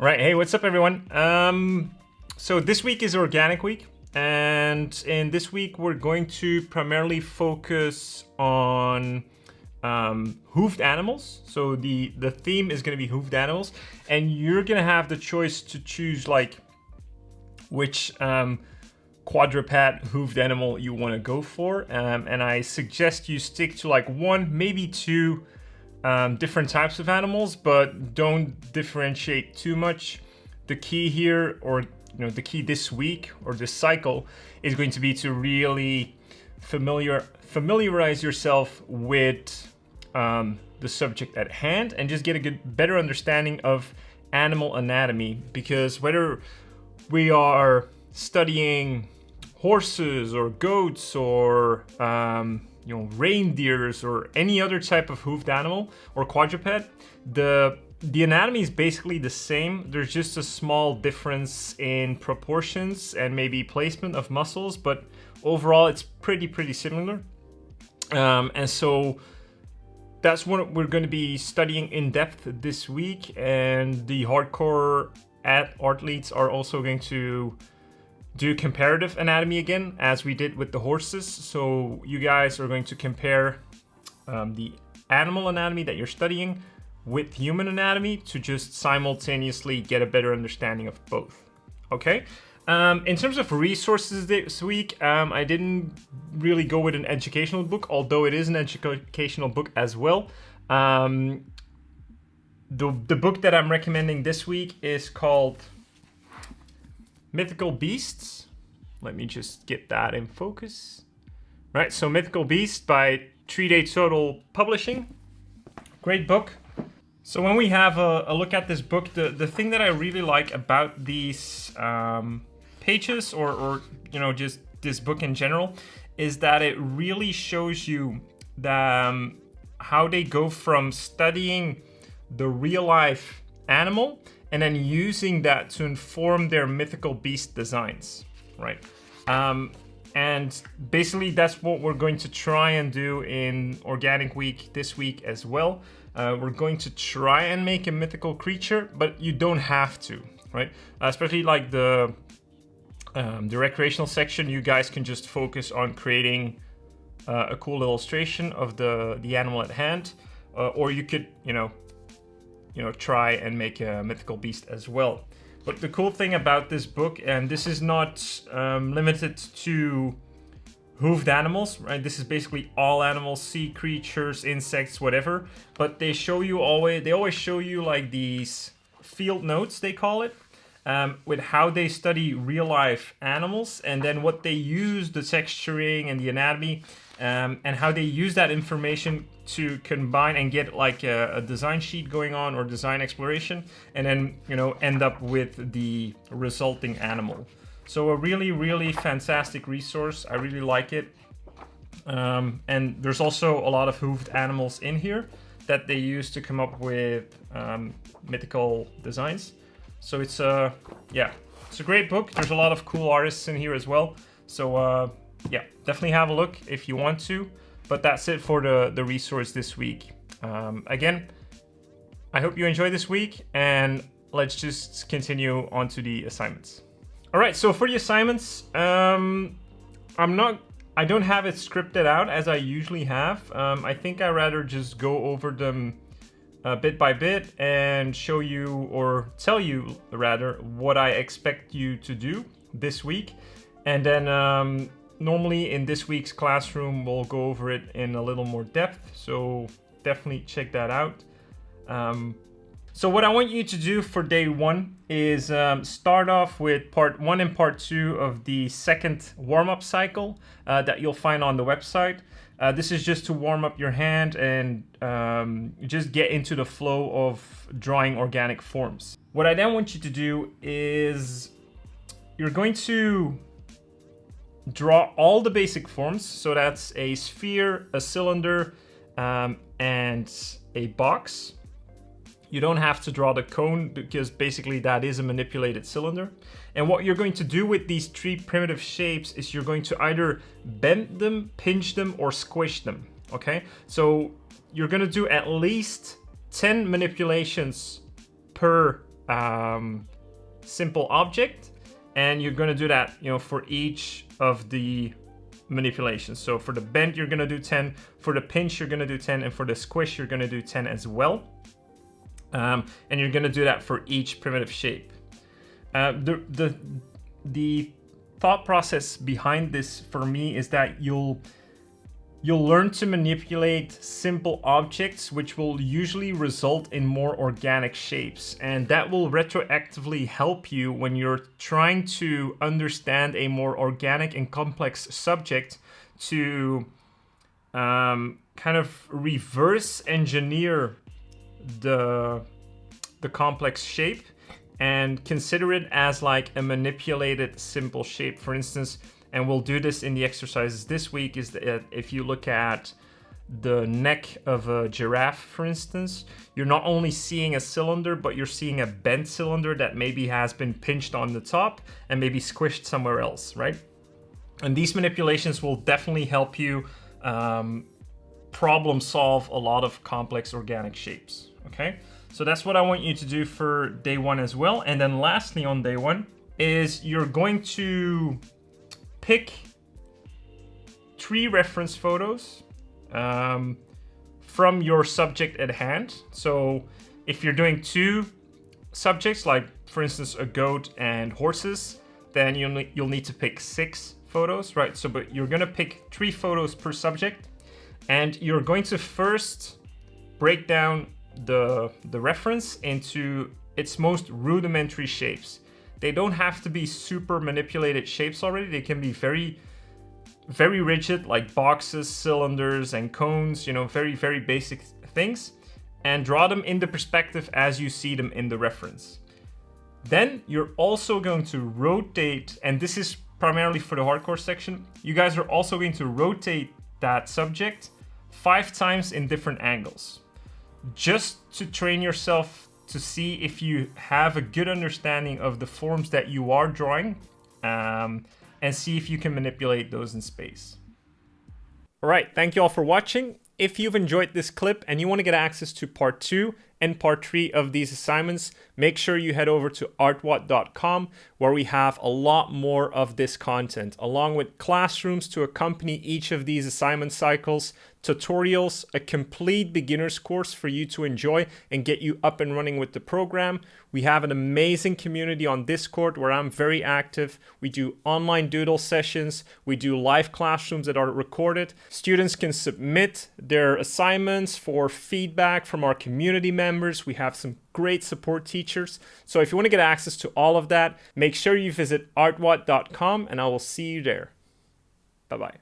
All right, hey, what's up, everyone? So this week is Organic Week, and in this week we're going to primarily focus on hoofed animals. So the theme is going to be hoofed animals, and you're going to have the choice to choose like which quadruped hoofed animal you want to go for, and I suggest you stick to like one, maybe two different types of animals, but don't differentiate too much. The key here, or the key this week or this cycle, is going to be to really familiarize yourself with the subject at hand and just get a better understanding of animal anatomy. Because whether we are studying horses or goats or reindeers or any other type of hoofed animal or quadruped, the anatomy is basically the same. There's just a small difference in proportions and maybe placement of muscles, but overall it's pretty similar. And so that's what we're going to be studying in depth this week, and the hardcore athletes are also going to do comparative anatomy again, as we did with the horses. So you guys are going to compare the animal anatomy that you're studying with human anatomy to just simultaneously get a better understanding of both. Okay. In terms of resources this week, I didn't really go with an educational book, although it is an educational book as well. The book that I'm recommending this week is called Mythical Beasts. Let me just get that in focus. Right, so Mythical Beasts by 3 Day Total Publishing. Great book. So when we have a look at this book, the thing that I really like about these pages, or just this book in general, is that it really shows you how they go from studying the real life animal and then using that to inform their mythical beast designs, right? And basically that's what we're going to try and do in Organic Week this week as well. We're going to try and make a mythical creature, but you don't have to, right? Especially like the recreational section, you guys can just focus on creating a cool illustration of the animal at hand, or you could, try and make a mythical beast as well. But the cool thing about this book, and this is not limited to hoofed animals, right? This is basically all animals, sea creatures, insects, whatever. But they always show you like these field notes, they call it, with how they study real life animals, and then what they use, the texturing and the anatomy, and how they use that information to combine and get like a design sheet going on, or design exploration, and then end up with the resulting animal. So a really fantastic resource. I really like it. And there's also a lot of hoofed animals in here that they use to come up with mythical designs. So it's a great book. There's a lot of cool artists in here as well. So definitely have a look if you want to. But that's it for the resource this week. Again, I hope you enjoy this week, and let's just continue on to the assignments. All right, so for the assignments, I don't have it scripted out as I usually have. I think I'd rather just go over them bit by bit and show you, or tell you rather, what I expect you to do this week. And then normally in this week's classroom, we'll go over it in a little more depth. So definitely check that out. So what I want you to do for day one is start off with part 1 and part 2 of the second warm-up cycle that you'll find on the website. This is just to warm up your hand and just get into the flow of drawing organic forms. What I then want you to do is you're going to draw all the basic forms. So that's a sphere, a cylinder, and a box. You don't have to draw the cone, because basically that is a manipulated cylinder. And what you're going to do with these 3 primitive shapes is you're going to either bend them, pinch them, or squish them, okay? So you're going to do at least 10 manipulations per simple object, and you're going to do that, for each of the manipulations. So for the bend, you're going to do 10, for the pinch, you're going to do 10, and for the squish, you're going to do 10 as well. And you're going to do that for each primitive shape. The thought process behind this for me is that you'll learn to manipulate simple objects, which will usually result in more organic shapes. And that will retroactively help you when you're trying to understand a more organic and complex subject to kind of reverse engineer the complex shape and consider it as like a manipulated simple shape. For instance, and we'll do this in the exercises this week, is that if you look at the neck of a giraffe, for instance, you're not only seeing a cylinder, but you're seeing a bent cylinder that maybe has been pinched on the top and maybe squished somewhere else, right? And these manipulations will definitely help you problem solve a lot of complex organic shapes, okay? So that's what I want you to do for day one as well. And then lastly on day one is you're going to pick 3 reference photos from your subject at hand. So if you're doing 2 subjects, like for instance a goat and horses, then you'll need to pick 6 photos, right? So but you're gonna pick 3 photos per subject, and you're going to first break down the reference into its most rudimentary shapes. They don't have to be super manipulated shapes already. They can be very, very rigid, like boxes, cylinders, and cones, very, very basic things, and draw them in the perspective as you see them in the reference. Then you're also going to rotate, and this is primarily for the hardcore section, you guys are also going to rotate that subject 5 times in different angles, just to train yourself to see if you have a good understanding of the forms that you are drawing, and see if you can manipulate those in space. All right, thank you all for watching. If you've enjoyed this clip and you want to get access to part 2 and part 3 of these assignments, make sure you head over to artwatt.com, where we have a lot more of this content, along with classrooms to accompany each of these assignment cycles, tutorials, a complete beginner's course for you to enjoy and get you up and running with the program. We have an amazing community on Discord where I'm very active. We do online doodle sessions. We do live classrooms that are recorded. Students can submit their assignments for feedback from our community members. We have some great support teachers. So if you want to get access to all of that, make sure you visit artwatt.com, and I will see you there. Bye-bye.